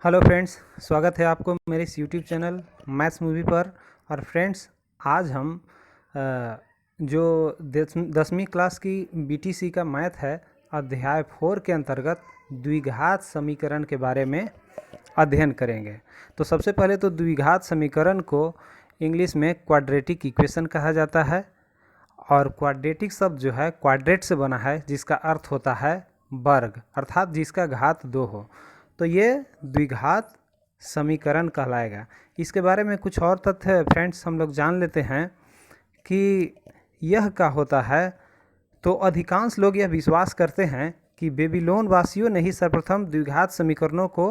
Hello friends, स्वागत है आपको मेरे इस यूट्यूब चैनल मैथ्स मूवी पर। और फ्रेंड्स, आज हम जो 10वीं क्लास की बीटीसी का मैथ है, अध्याय 4 के अंतर्गत द्विघात समीकरण के बारे में अध्ययन करेंगे। तो सबसे पहले तो द्विघात समीकरण को इंग्लिश में क्वाड्रेटिक इक्वेशन कहा जाता है। और क्वाड्रेटिक शब्द जो है क्वाड्रेट से बना है, जिसका अर्थ होता है वर्ग, अर्थात जिसका घात 2 हो। तो ये द्विघात समीकरण कहलाएगा। इसके बारे में कुछ और तथ्य फ्रेंड्स हम लोग जान लेते हैं कि यह क्या होता है। तो अधिकांश लोग यह विश्वास करते हैं कि बेबीलोन वासियों ने ही सर्वप्रथम द्विघात समीकरणों को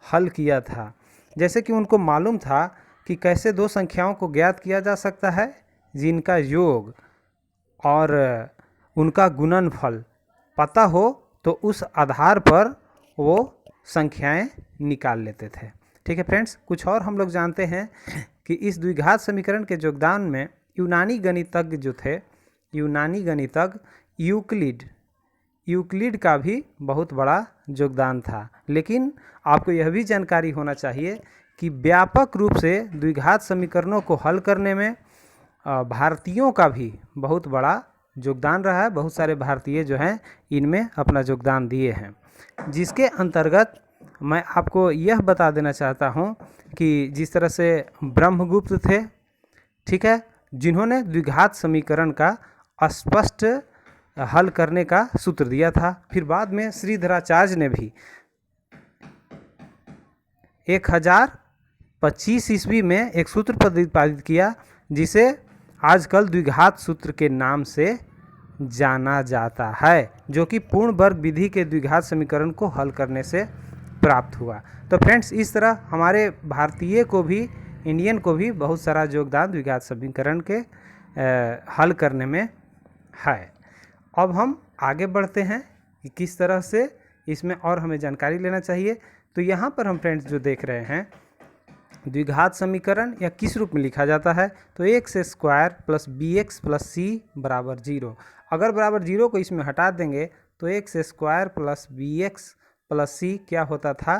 हल किया था। जैसे कि उनको मालूम था कि कैसे दो संख्याओं को ज्ञात किया जा सकता है जिनका योग और उनका गुणनफल पता हो, तो उस आधार पर वो संख्याएं निकाल लेते थे। ठीक है फ्रेंड्स, कुछ और हम लोग जानते हैं कि इस द्विघात समीकरण के योगदान में यूनानी गणितज्ञ जो थे, यूनानी गणितज्ञ यूक्लिड का भी बहुत बड़ा योगदान था। लेकिन आपको यह भी जानकारी होना चाहिए कि व्यापक रूप से द्विघात समीकरणों को हल करने में भारतीयों का भी बहुत बड़ा योगदान रहा है। बहुत सारे भारतीय जो हैं इनमें अपना योगदान दिए हैं, जिसके अंतर्गत मैं आपको यह बता देना चाहता हूं कि जिस तरह से ब्रह्मगुप्त थे, ठीक है, जिन्होंने द्विघात समीकरण का स्पष्ट हल करने का सूत्र दिया था। फिर बाद में श्रीधराचार्य ने भी 1025 ईस्वी में एक सूत्र प्रतिपादित किया, जिसे आजकल द्विघात सूत्र के नाम से जाना जाता है, जो कि पूर्ण वर्ग विधि के द्विघात समीकरण को हल करने से प्राप्त हुआ। तो फ्रेंड्स, इस तरह हमारे भारतीय को भी, इंडियन को भी बहुत सारा योगदान द्विघात समीकरण के हल करने में है। अब हम आगे बढ़ते हैं कि किस तरह से इसमें और हमें जानकारी लेना चाहिए। तो यहाँ पर हम फ्रेंड्स जो देख रहे हैं, द्विघात समीकरण या किस रूप में लिखा जाता है, तो x square plus b x plus c बराबर 0। अगर बराबर 0 को इसमें हटा देंगे तो x square plus b x plus c क्या होता था,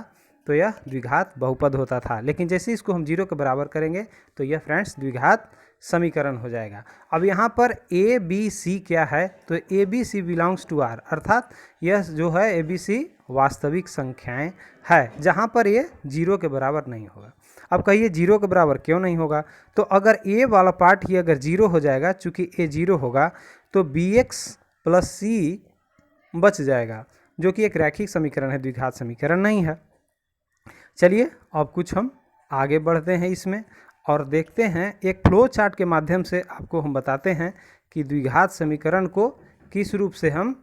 तो यह द्विघात बहुपद होता था। लेकिन जैसे इसको हम 0 के बराबर करेंगे तो यह फ्रेंड्स द्विघात समीकरण हो जाएगा। अब यहाँ पर ए बी सी क्या है, तो A B C belongs to R, अर्थात यह जो है ए बी सी वास्तविक संख्याएं है, जहाँ पर ये 0 के बराबर नहीं होगा। अब कहिए 0 के बराबर क्यों नहीं होगा, तो अगर ए वाला पार्ट ही अगर 0 हो जाएगा, चूँकि ए 0 होगा तो बी एक्स प्लस सी बच जाएगा, जो कि एक रैखिक समीकरण है, द्विघात समीकरण नहीं है। चलिए अब कुछ हम आगे बढ़ते हैं इसमें और देखते हैं, एक फ्लो चार्ट के माध्यम से आपको हम बताते हैं कि द्विघात समीकरण को किस रूप से हम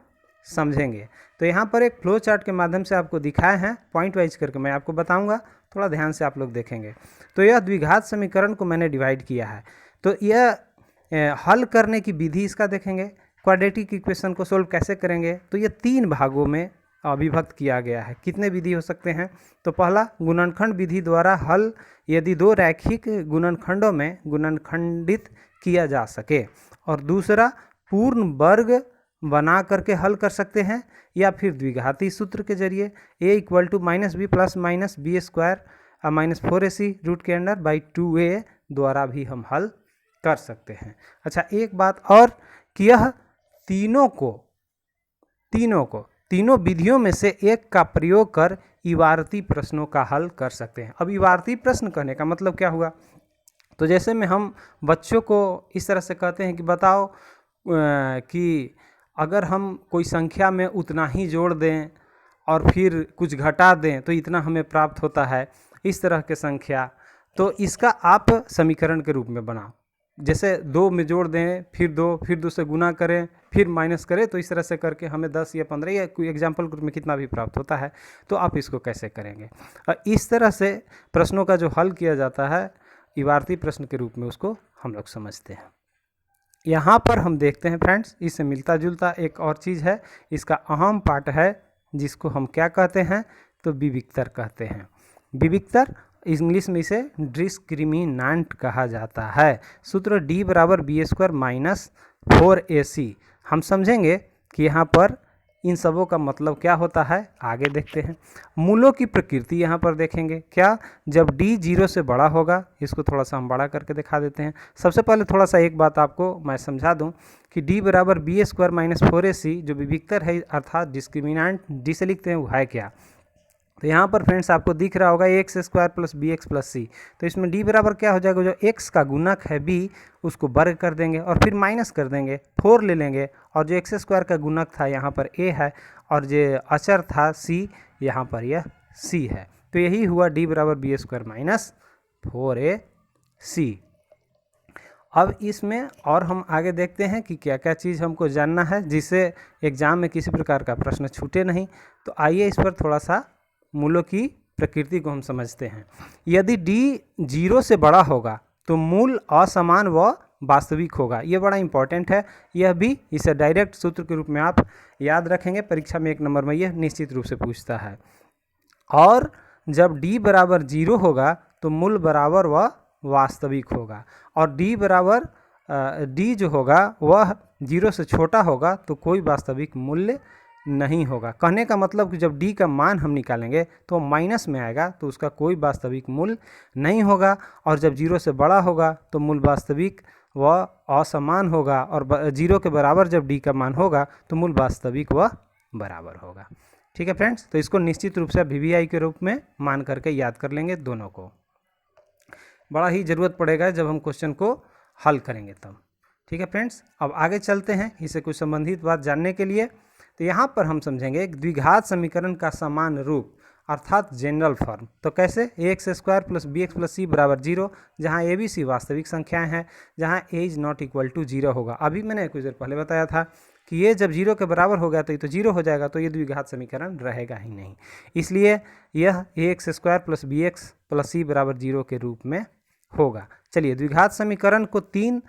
समझेंगे। तो यहाँ पर एक फ्लो चार्ट के माध्यम से आपको दिखाए हैं, पॉइंट वाइज करके मैं आपको बताऊंगा, थोड़ा ध्यान से आप लोग देखेंगे। तो यह द्विघात समीकरण को मैंने डिवाइड किया है। तो यह हल करने की विधि इसका देखेंगे, क्वाड्रेटिक इक्वेशन को सोल्व कैसे करेंगे। तो ये 3 भागों में विभक्त किया गया है। कितने विधि हो सकते हैं, तो पहला गुणनखंड विधि द्वारा हल, यदि दो रैखिक गुणनखंडों में गुणनखंडित किया जा सके, और दूसरा पूर्ण वर्ग बना करके हल कर सकते हैं, या फिर द्विघाती सूत्र के जरिए a equal to minus b plus minus b square minus 4ac root के अंडर बाई 2a द्वारा भी हम हल कर सकते हैं। अच्छा, एक बात और कि यह तीनों विधियों में से एक का प्रयोग कर इबारती प्रश्नों का हल कर सकते हैं। अब इबारती प्रश्न कहने का मतलब क्या हुआ, तो जैसे में हम बच्चों को इस तरह से कहते हैं कि बताओ कि अगर हम कोई संख्या में उतना ही जोड़ दें और फिर कुछ घटा दें तो इतना हमें प्राप्त होता है, इस तरह के संख्या, तो इसका आप समीकरण के रूप में बनाओ। जैसे 2 में जोड़ दें, फिर 2 से गुना करें, फिर माइनस करें, तो इस तरह से करके हमें 10 या 15 या कोई एग्जाम्पल ग्रुप में कितना भी प्राप्त होता है, तो आप इसको कैसे करेंगे। इस तरह से प्रश्नों का जो हल किया जाता है इबारती प्रश्न के रूप में, उसको हम लोग समझते हैं। यहाँ पर हम देखते हैं फ्रेंड्स, इससे मिलता जुलता एक और चीज़ है, इसका अहम पार्ट है, जिसको हम क्या कहते हैं, तो विविक्तर कहते हैं। विविक्तर इंग्लिश में इसे डिस्क्रिमिनेंट कहा जाता है। सूत्र d बराबर बी स्क्वायर माइनस 4ac। हम समझेंगे कि यहाँ पर इन सबों का मतलब क्या होता है आगे देखते हैं। मूलों की प्रकृति यहाँ पर देखेंगे क्या, जब d 0 से बड़ा होगा, इसको थोड़ा सा हम बड़ा करके दिखा देते हैं। सबसे पहले थोड़ा सा एक बात आपको मैं समझा दूं कि d बराबर बी स्क्वायर माइनस 4ac जो विविक्तर है अर्थात डिस्क्रिमिनेंट d से लिखते हैं वो है क्या। तो यहाँ पर फ्रेंड्स आपको दिख रहा होगा x square plus b x plus c, तो इसमें d बराबर क्या हो जाएगा, जो x का गुणक है b उसको वर्ग कर देंगे और फिर माइनस कर देंगे, 4 ले लेंगे, और जो एक्स स्क्वायर का गुणक था यहाँ पर a है और जो अचर था c यहाँ पर यह c है। तो यही हुआ d बराबर बी स्क्वायर माइनस 4ac। अब इसमें और हम आगे देखते हैं कि क्या क्या चीज़ हमको जानना है जिससे एग्ज़ाम में किसी प्रकार का प्रश्न छूटे नहीं। तो आइए इस पर थोड़ा सा मूलों की प्रकृति को हम समझते हैं। यदि d 0 से बड़ा होगा तो मूल असमान व वास्तविक होगा, ये बड़ा इंपॉर्टेंट है। यह भी इसे डायरेक्ट सूत्र के रूप में आप याद रखेंगे, परीक्षा में 1 नंबर में यह निश्चित रूप से पूछता है। और जब d बराबर 0 होगा तो मूल बराबर व वास्तविक होगा, और d बराबर d जो होगा वह 0 से छोटा होगा तो कोई वास्तविक मूल्य नहीं होगा। कहने का मतलब कि जब d का मान हम निकालेंगे तो माइनस में आएगा तो उसका कोई वास्तविक मूल्य नहीं होगा, और जब 0 से बड़ा होगा तो मूल वास्तविक व असमान होगा, और 0 के बराबर जब d का मान होगा तो मूल वास्तविक व बराबर होगा। ठीक है फ्रेंड्स, तो इसको निश्चित रूप से VVI के रूप में मान करके याद कर लेंगे, दोनों को बड़ा ही ज़रूरत पड़ेगा जब हम क्वेश्चन को हल करेंगे तब। ठीक है फ्रेंड्स, अब आगे चलते हैं इससे कुछ संबंधित बात जानने के लिए। तो यहाँ पर हम समझेंगे एक द्विघात समीकरण का समान रूप अर्थात जनरल फॉर्म। तो कैसे, x square plus b x plus c बराबर 0, जहाँ ए बी सी वास्तविक संख्याएं हैं, जहाँ ए इज नॉट इक्वल टू 0 होगा। अभी मैंने कुछ देर पहले बताया था कि ये जब 0 के बराबर हो गया तो ये तो 0 हो जाएगा, तो ये द्विघात समीकरण रहेगा ही नहीं। इसलिए यह x square plus b x plus c बराबर 0 के रूप में होगा। चलिए, द्विघात समीकरण को 3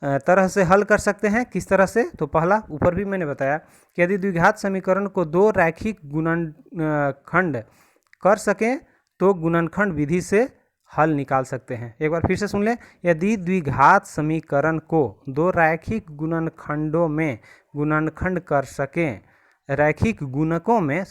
तरह से हल कर सकते हैं। किस तरह से, तो पहला ऊपर भी मैंने बताया कि यदि द्विघात समीकरण को 2 रैखिक गुणनखंड कर सकें तो गुणनखंड विधि से हल निकाल सकते हैं। एक बार फिर से सुन लें, यदि द्विघात समीकरण को 2 रैखिक गुणनखंडों में गुणनखंड कर सकें, रैखिक गुणकों में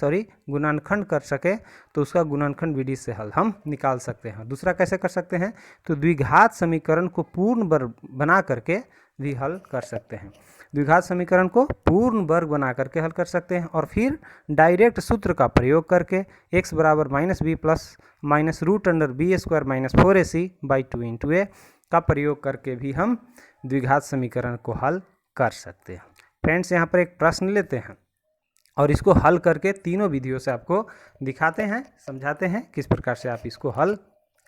गुणनखंड कर सके तो उसका गुणनखंड विधि से हल हम निकाल सकते हैं। दूसरा कैसे कर सकते हैं, तो द्विघात समीकरण को पूर्ण वर्ग बना करके भी हल कर सकते हैं। द्विघात समीकरण को पूर्ण वर्ग बना करके हल कर सकते हैं, और फिर डायरेक्ट सूत्र का प्रयोग करके x बराबर minus b plus minus root under b square minus 4ac by 2 into a का प्रयोग करके भी हम द्विघात समीकरण को हल कर सकते हैं। फ्रेंड्स, यहाँ पर एक प्रश्न लेते हैं और इसको हल करके तीनों विधियों से आपको दिखाते हैं, समझाते हैं किस प्रकार से आप इसको हल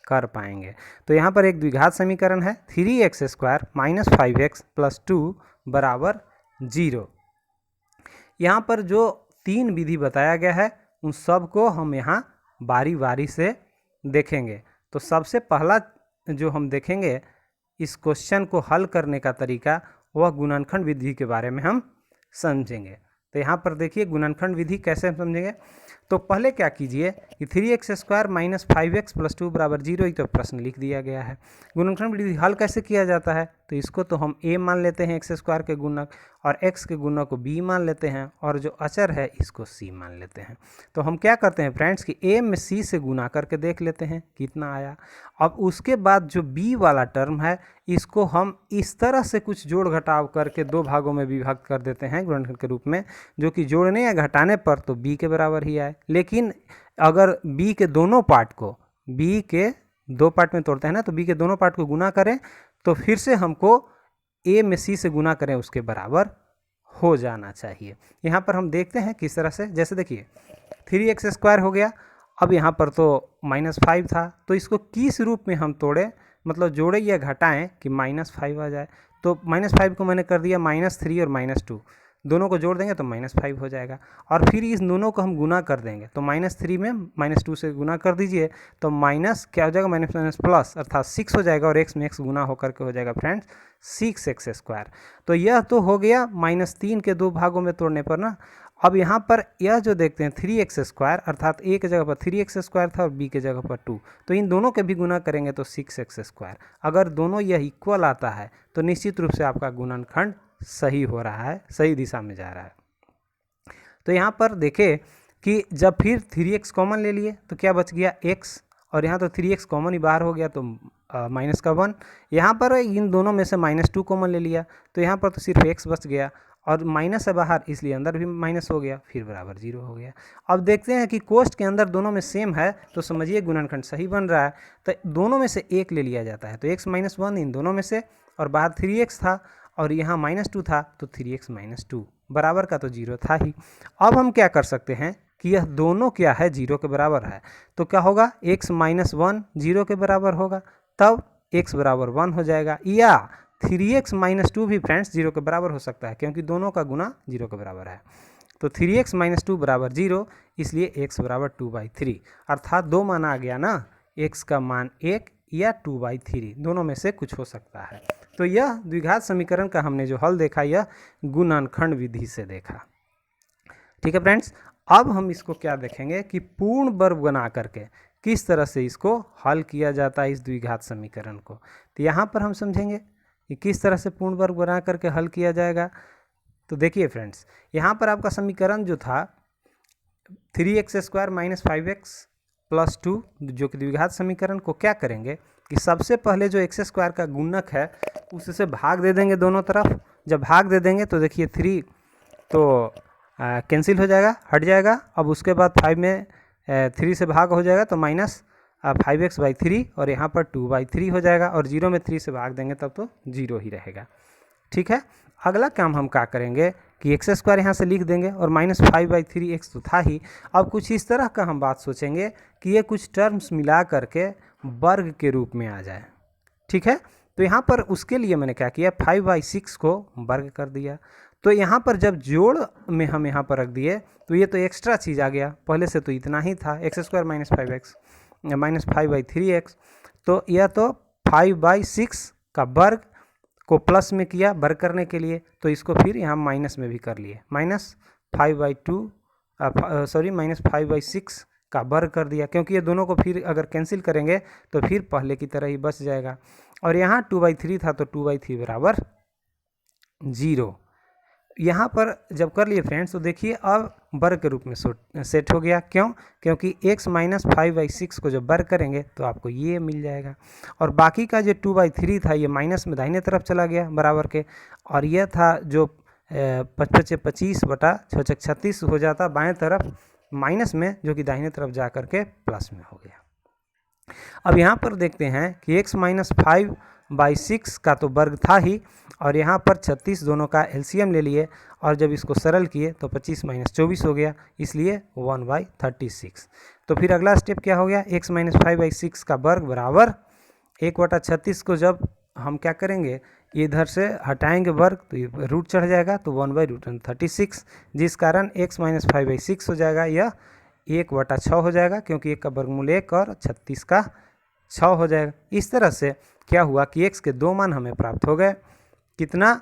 कर पाएंगे। तो यहाँ पर एक द्विघात समीकरण है 3x square minus 5x plus 2 बराबर 0। यहाँ पर जो 3 विधि बताया गया है उन सब को हम यहाँ बारी बारी से देखेंगे। तो सबसे पहला जो हम देखेंगे इस क्वेश्चन को हल करने का तरीका, वह गुणनखंड विधि के बारे में हम समझेंगे। तो यहाँ पर देखिए गुणनखंड विधि कैसे हम समझेंगे। तो पहले क्या कीजिए कि 3x square minus 5x plus 2 बराबर 0 ही तो प्रश्न लिख दिया गया है। गुणनखंड विधि हल कैसे किया जाता है, तो इसको तो हम a मान लेते हैं x स्क्वायर के गुणक, और x के गुणक को b मान लेते हैं, और जो अचर है इसको c मान लेते हैं। तो हम क्या करते हैं फ्रेंड्स कि a में c से गुना करके देख लेते हैं कितना आया। अब उसके बाद जो b वाला टर्म है इसको हम इस तरह से कुछ जोड़ घटाव करके 2 भागों में विभक्त कर देते हैं गुणनखंड के रूप में, जो कि जोड़ने या घटाने पर तो b के बराबर ही आए। लेकिन अगर b के दोनों पार्ट को, b के 2 पार्ट में तोड़ते हैं ना, तो b के दोनों पार्ट को गुना करें तो फिर से हमको a में c से गुना करें उसके बराबर हो जाना चाहिए। यहाँ पर हम देखते हैं किस तरह से, जैसे देखिए 3x स्क्वायर हो गया, अब यहाँ पर तो -5 था, तो इसको किस रूप में हम तोड़े, मतलब जोड़े या घटाएं कि -5 आ जाए। तो -5 को मैंने कर दिया -3 और -2, दोनों को जोड़ देंगे तो -5 हो जाएगा, और फिर इस दोनों को हम गुना कर देंगे। तो -3 में -2 से गुना कर दीजिए तो माइनस क्या हो जाएगा, माइनस माइनस प्लस अर्थात 6 हो जाएगा, और x में x गुना होकर के हो जाएगा फ्रेंड्स 6x स्क्वायर। तो यह तो हो गया -3 के 2 भागों में तोड़ने पर ना। अब यहाँ पर यह जो देखते हैं 3x स्क्वायर अर्थात a के जगह पर 3x स्क्वायर था और b के जगह पर 2, तो इन दोनों के भी गुना करेंगे तो 6x स्क्वायर। अगर दोनों यह इक्वल आता है तो निश्चित रूप से आपका गुणनखंड सही हो रहा है, सही दिशा में जा रहा है। तो यहाँ पर देखें कि जब फिर 3x कॉमन ले लिए तो क्या बच गया x, और यहाँ तो 3x कॉमन ही बाहर हो गया तो माइनस का 1। यहाँ पर इन दोनों में से -2 कॉमन ले लिया तो यहाँ पर तो सिर्फ x बच गया, और माइनस है बाहर इसलिए अंदर भी माइनस हो गया, फिर बराबर 0 हो गया। अब देखते हैं कि कोष्ठ के अंदर दोनों में सेम है तो समझिए गुणनखंड सही बन रहा है। तो दोनों में से एक ले लिया जाता है तो x - 1 इन दोनों में से, और बाहर 3x था और यहाँ -2 था तो 3x - 2 बराबर का तो 0 था ही। अब हम क्या कर सकते हैं कि यह दोनों क्या है 0 के बराबर है, तो क्या होगा x - 1 0 के बराबर होगा, तब x बराबर 1 हो जाएगा, या 3x - 2 भी फ्रेंड्स 0 के बराबर हो सकता है क्योंकि दोनों का गुना 0 के बराबर है। तो 3x - 2 बराबर 0, इसलिए x बराबर 2/3, अर्थात दो मान आ गया ना, x का मान 1 या 2/3 दोनों में से कुछ हो सकता है। तो यह द्विघात समीकरण का हमने जो हल देखा यह गुणनखंड विधि से देखा। ठीक है फ्रेंड्स, अब हम इसको क्या देखेंगे कि पूर्ण वर्ग बना करके किस तरह से इसको हल किया जाता है इस द्विघात समीकरण को। तो यहाँ पर हम समझेंगे कि किस तरह से पूर्ण वर्ग बना करके हल किया जाएगा। तो देखिए फ्रेंड्स, यहाँ पर आपका समीकरण जो था 3x² - 5x + 2 जो कि द्विघात समीकरण को क्या करेंगे कि सबसे पहले जो x² का गुणक है उससे भाग दे देंगे दोनों तरफ। जब भाग दे देंगे तो देखिए 3 तो कैंसिल हो जाएगा, हट जाएगा। अब उसके बाद 5 में 3 से भाग हो जाएगा तो -5x/3 और यहाँ पर 2/3 हो जाएगा, और 0 में 3 से भाग देंगे तब तो 0 ही रहेगा। ठीक है, अगला काम हम क्या करेंगे कि x² यहाँ से लिख देंगे और -5/3 x तो था ही। अब कुछ इस तरह का हम बात सोचेंगे कि ये कुछ टर्म्स मिला करके वर्ग के रूप में आ जाए। ठीक है, तो यहाँ पर उसके लिए मैंने क्या किया 5/6 को वर्ग कर दिया। तो यहाँ पर जब जोड़ में हम यहाँ पर रख दिए तो ये तो एक्स्ट्रा चीज़ आ गया, पहले से तो इतना ही था x² - 5x -5/3x, तो यह तो 5/6 का वर्ग को प्लस में किया वर्ग करने के लिए, तो इसको फिर यहाँ माइनस में भी कर लिए, -5/6 का वर्ग कर दिया, क्योंकि ये दोनों को फिर अगर कैंसिल करेंगे तो फिर पहले की तरह ही बच जाएगा। और यहाँ 2/3 था तो 2/3 बराबर 0। यहाँ पर जब कर लिए फ्रेंड्स तो देखिए अब वर्ग के रूप में सेट हो गया। क्यों? क्योंकि x - 5/6 को जब वर्ग करेंगे तो आपको ये मिल जाएगा, और बाकी का जो 2/3 था ये माइनस में दाहिने तरफ चला गया बराबर के, और यह था जो 25 बटा 36 हो जाता बाएं तरफ माइनस में, जो कि दाहिने तरफ जा कर के प्लस में हो गया। अब यहाँ पर देखते हैं कि x - 5/6 का तो वर्ग था ही, और यहाँ पर 36 दोनों का एलसीएम ले लिए, और जब इसको सरल किए तो 25 - 24 हो गया, इसलिए 1/36। तो फिर अगला स्टेप क्या हो गया, x - 5/6 का वर्ग बराबर 1/36 को जब हम क्या करेंगे इधर से हटाएंगे वर्ग तो रूट चढ़ जाएगा तो 1/√36, जिस कारण x - 5/6 हो जाएगा, यह 1/6 हो जाएगा, क्योंकि 1 का वर्गमूल 1 और 36 का 6 हो जाएगा। इस तरह से क्या हुआ कि x के दो मान हमें प्राप्त हो गए। कितना?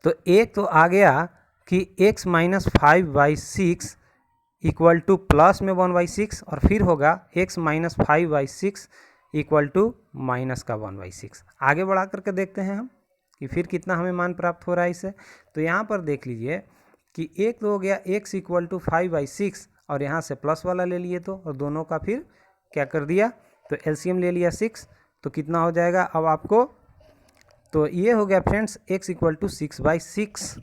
तो एक तो आ गया कि x - 5/6 इक्वल टू प्लस में 1/6, और फिर होगा x - 5/6 इक्वल टू माइनस का 1/6। आगे बढ़ा करके देखते हैं हम कि फिर कितना हमें मान प्राप्त हो रहा है इससे। तो यहाँ पर देख लीजिए कि एक तो हो गया x इक्वल टू 5/6, और यहाँ से प्लस वाला ले लिए तो, और दोनों का फिर क्या कर दिया तो एलसीएम ले लिया 6, तो कितना हो जाएगा अब आपको, तो ये हो गया फ्रेंड्स x इक्वल टू 6/6,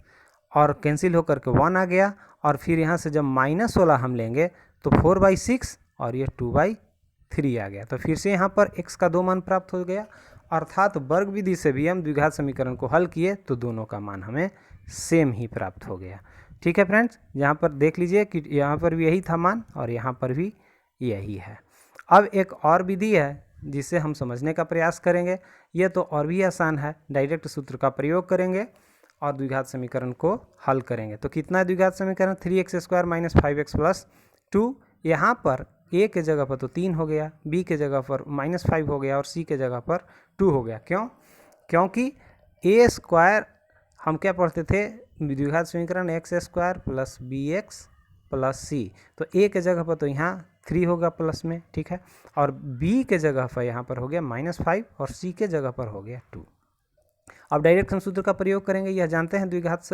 और कैंसिल होकर के 1 आ गया, और फिर यहाँ से जब माइनस वाला हम लेंगे तो 4/6 और ये 2/3 आ गया। तो फिर से यहाँ पर x का दो मान प्राप्त हो गया, अर्थात वर्ग विधि से भी हम द्विघात समीकरण को हल किए तो दोनों का मान हमें सेम ही प्राप्त हो गया। ठीक है फ्रेंड्स, यहाँ पर देख लीजिए कि यहाँ पर भी यही था मान और यहाँ पर भी यही है। अब एक और विधि है जिसे हम समझने का प्रयास करेंगे, यह तो और भी आसान है। डायरेक्ट सूत्र का प्रयोग करेंगे और द्विघात समीकरण को हल करेंगे। तो कितना है द्विघात समीकरण, 3x² - 5x + 2। यहाँ पर a के जगह पर तो 3 हो गया, b के जगह पर -5 हो गया और c के जगह पर 2 हो गया। क्यों? क्योंकि a² हम क्या पढ़ते थे द्विघात समीकरण x² + bx + c, तो a के जगह पर तो यहाँ 3 होगा प्लस में, ठीक है, और b के जगह पर यहाँ पर हो गया -5 और c के जगह पर हो गया 2। अब डायरेक्ट हम सूत्र का प्रयोग करेंगे। यह जानते हैं द्विघात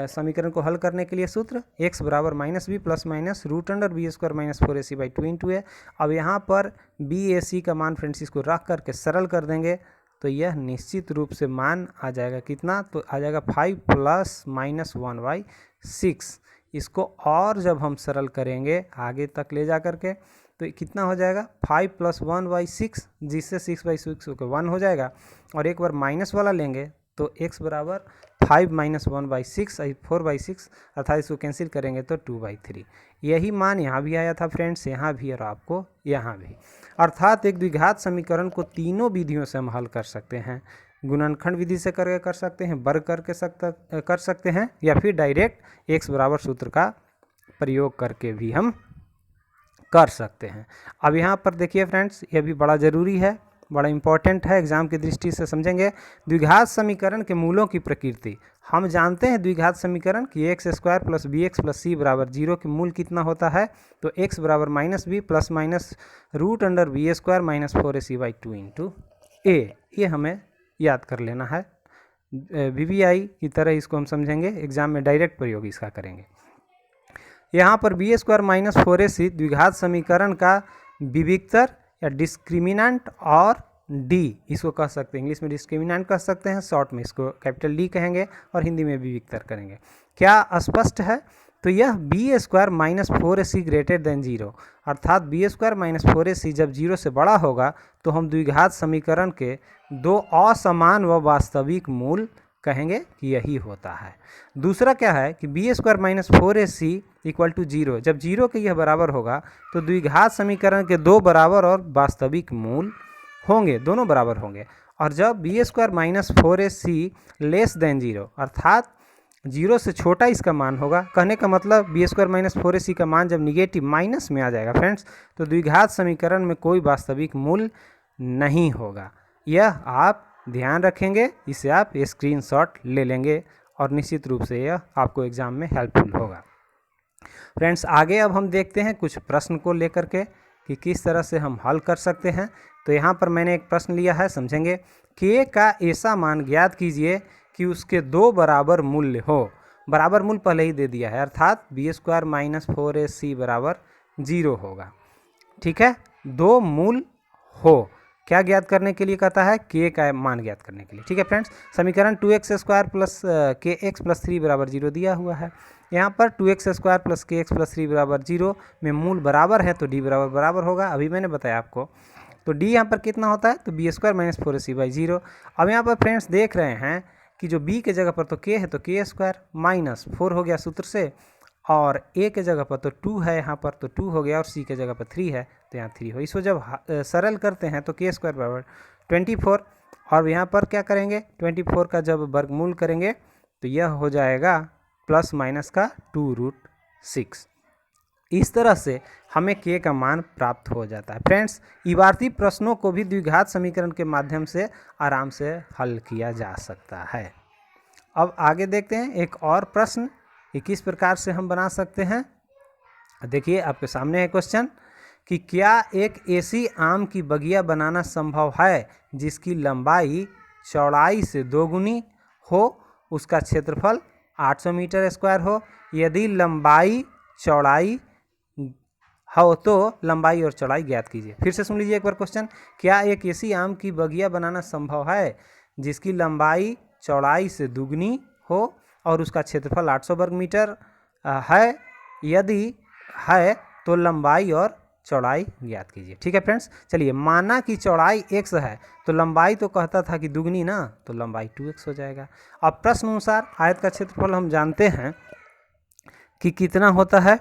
समीकरण को हल करने के लिए सूत्र x बराबर minus b plus minus root under b square minus 4ac by 2 into है। अब यहाँ पर बी ए सी का मान फ्रेंड्स इसको रख करके सरल कर देंगे तो यह निश्चित रूप से मान आ जाएगा कितना, तो आ जाएगा 5 प्लस माइनस 1/6। इसको और जब हम सरल करेंगे आगे तक ले जा करके तो कितना हो जाएगा 5 प्लस 1/6, जिससे 6/6 होकर 1 हो जाएगा। और एक बार माइनस वाला लेंगे तो x बराबर 5 माइनस 1/6 4/6, अर्थात इसको कैंसिल करेंगे तो 2/3। यही मान यहाँ भी आया था फ्रेंड्स, यहाँ भी और आपको यहाँ भी। अर्थात एक द्विघात समीकरण को तीनों विधियों से हम हल कर सकते हैं। गुणनखंड विधि से करके कर सकते हैं, वर्ग करके कर सकते हैं, या फिर डायरेक्ट x बराबर सूत्र का प्रयोग करके भी हम कर सकते हैं। अब यहाँ पर देखिए फ्रेंड्स, यह भी बड़ा ज़रूरी है, बड़ा इंपॉर्टेंट है, एग्जाम की दृष्टि से समझेंगे। द्विघात समीकरण के मूलों की प्रकृति। हम जानते हैं द्विघात समीकरण कि x square plus b x plus c बराबर 0 के मूल कितना होता है, तो x बराबर minus b plus minus root under b square minus 4ac by 2 into a. ये हमें याद कर लेना है। VBI की तरह इसको हम समझेंगे, एग्जाम में डायरेक्ट प्रयोग इसका करेंगे। यहाँ पर बी स्क्वायर माइनस 4ac द्विघात समीकरण का विविक्तर या डिस्क्रिमिनेंट और डी इसको कह सकते हैं। इंग्लिश में डिस्क्रिमिनेंट कह सकते हैं, शॉर्ट में इसको कैपिटल डी कहेंगे और हिंदी में विविक्तर करेंगे। क्या स्पष्ट है? तो यह b square minus 4ac greater than 0, अर्थात बी स्क्वायर माइनस 4ac जब 0 से बड़ा होगा तो हम द्विघात समीकरण के दो असमान व वास्तविक मूल कहेंगे कि यही होता है। दूसरा क्या है कि b square minus 4ac equal to 0, जब 0 के यह बराबर होगा तो द्विघात समीकरण के दो बराबर और वास्तविक मूल होंगे, दोनों बराबर होंगे। और जब b square minus 4ac less than 0, अर्थात 0 से छोटा इसका मान होगा, कहने का मतलब बी स्क्वायर माइनस 4ac का मान जब निगेटिव माइनस में आ जाएगा फ्रेंड्स, तो द्विघात समीकरण में कोई वास्तविक मूल नहीं होगा। यह आप ध्यान रखेंगे, इसे आप स्क्रीनशॉट ले लेंगे और निश्चित रूप से यह आपको एग्जाम में हेल्पफुल होगा। फ्रेंड्स आगे अब हम देखते हैं कुछ प्रश्न को लेकर के कि किस तरह से हम हल कर सकते हैं। तो यहाँ पर मैंने एक प्रश्न लिया है, समझेंगे। k का ऐसा मान ज्ञात कीजिए कि उसके दो बराबर मूल्य हो। बराबर मूल्य पहले ही दे दिया है, अर्थात बी स्क्वायर माइनस 4ac बराबर 0 होगा। ठीक है, दो मूल हो, क्या ज्ञात करने के लिए कहता है, k का मान ज्ञात करने के लिए। ठीक है फ्रेंड्स, समीकरण 2x square plus kx plus 3 बराबर 0 दिया हुआ है। यहाँ पर 2x square plus kx plus 3 बराबर 0 में मूल बराबर है तो d बराबर बराबर होगा, अभी मैंने बताया आपको। तो d यहाँ पर कितना होता है, तो B square minus 4ac by 0। अब यहाँ पर फ्रेंड्स देख रहे हैं कि जो b के जगह पर तो k है तो k स्क्वायर माइनस 4 हो गया सूत्र से, और a के जगह पर तो 2 है, यहाँ पर तो 2 हो गया, और c के जगह पर 3 है तो यहाँ 3 हो। इसको जब सरल करते हैं तो k स्क्वायर बराबर 24, और यहाँ पर क्या करेंगे 24 का जब वर्गमूल करेंगे तो यह हो जाएगा प्लस माइनस का 2√6। इस तरह से हमें k का मान प्राप्त हो जाता है। फ्रेंड्स इबारती प्रश्नों को भी द्विघात समीकरण के माध्यम से आराम से हल किया जा सकता है। अब आगे देखते हैं एक और प्रश्न कि किस प्रकार से हम बना सकते हैं। देखिए आपके सामने है क्वेश्चन कि क्या एक ऐसी आम की बगिया बनाना संभव है जिसकी लंबाई चौड़ाई से दोगुनी हो, उसका क्षेत्रफल 800 मीटर स्क्वायर हो। यदि लंबाई चौड़ाई हो तो लंबाई और चौड़ाई ज्ञात कीजिए। फिर से सुन लीजिए एक बार क्वेश्चन, क्या एक ऐसी आम की बगिया बनाना संभव है जिसकी लंबाई चौड़ाई से दुगनी हो और उसका क्षेत्रफल 800 वर्ग मीटर है। यदि है तो लंबाई और चौड़ाई ज्ञात कीजिए। ठीक है फ्रेंड्स, चलिए माना कि चौड़ाई x है तो लंबाई तो कहता था कि दुगनी ना, तो लंबाई 2x हो जाएगा। अब प्रश्न अनुसार आयत का क्षेत्रफल हम जानते हैं कि कितना होता है,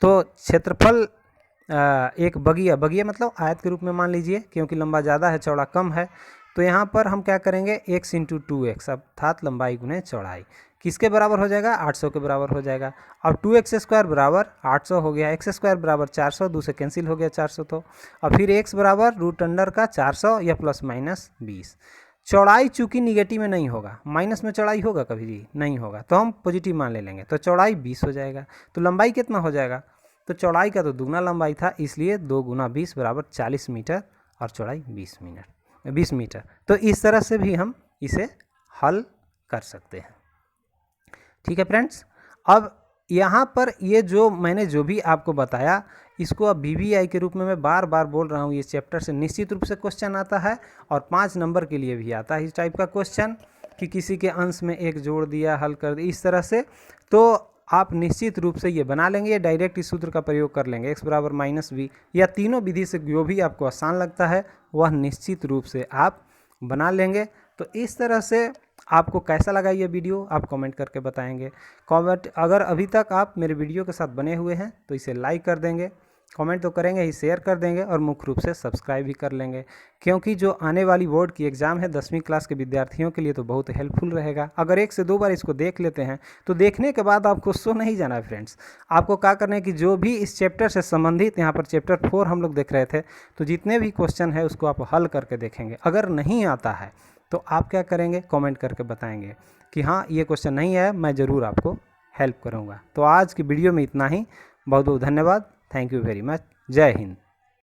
तो क्षेत्रफल एक बगिया मतलब आयत के रूप में मान लीजिए, क्योंकि लंबा ज़्यादा है चौड़ा कम है, तो यहाँ पर हम क्या करेंगे x इंटू 2x, अर्थात लंबाई गुने चौड़ाई किसके बराबर हो जाएगा, 800 के बराबर हो जाएगा। अब 2x स्क्वायर बराबर 800 हो गया, x स्क्वायर बराबर 400, 2 से कैंसिल हो गया 400 तो, और फिर x बराबर रूट अंडर का 400 या प्लस माइनस 20। चौड़ाई चूँकि निगेटिव में नहीं होगा, माइनस में चौड़ाई होगा कभी भी नहीं होगा, तो हम पॉजिटिव मान ले लेंगे, तो चौड़ाई 20 हो जाएगा। तो लंबाई कितना हो जाएगा, तो चौड़ाई का तो दुगना लंबाई था, इसलिए 2 गुना 20 बराबर 40 मीटर और चौड़ाई 20 मीटर। तो इस तरह से भी हम इसे हल कर सकते हैं। ठीक है फ्रेंड्स, अब यहाँ पर ये जो मैंने जो भी आपको बताया, इसको अब VVI के रूप में मैं बार बार बोल रहा हूँ। ये चैप्टर से निश्चित रूप से क्वेश्चन आता है और 5 नंबर के लिए भी आता है इस टाइप का क्वेश्चन, कि किसी के अंश में 1 जोड़ दिया, हल कर दिया, इस तरह से। तो आप निश्चित रूप से ये बना लेंगे, डायरेक्ट इस सूत्र का प्रयोग कर लेंगे, x बराबर -b, या तीनों विधि से जो भी आपको आसान लगता है वह निश्चित रूप से आप बना लेंगे। तो इस तरह से आपको कैसा लगा ये वीडियो आप कमेंट करके बताएंगे। कमेंट, अगर अभी तक आप मेरे वीडियो के साथ बने हुए हैं तो इसे लाइक कर देंगे, कमेंट तो करेंगे ही, शेयर कर देंगे और मुख्य रूप से सब्सक्राइब भी कर लेंगे, क्योंकि जो आने वाली बोर्ड की एग्ज़ाम है 10वीं क्लास के विद्यार्थियों के लिए तो बहुत हेल्पफुल रहेगा। अगर 1 से 2 बार इसको देख लेते हैं तो देखने के बाद आपको सो नहीं जाना है फ्रेंड्स। आपको क्या करना है कि जो भी इस चैप्टर से संबंधित, यहाँ पर चैप्टर 4 हम लोग देख रहे थे, तो जितने भी क्वेश्चन है उसको आप हल करके देखेंगे। अगर नहीं आता है तो आप क्या करेंगे, कमेंट करके बताएंगे कि हाँ ये क्वेश्चन नहीं है, मैं ज़रूर आपको हेल्प करूँगा। तो आज की वीडियो में इतना ही। बहुत बहुत धन्यवाद। Thank you very much. जय हिंद।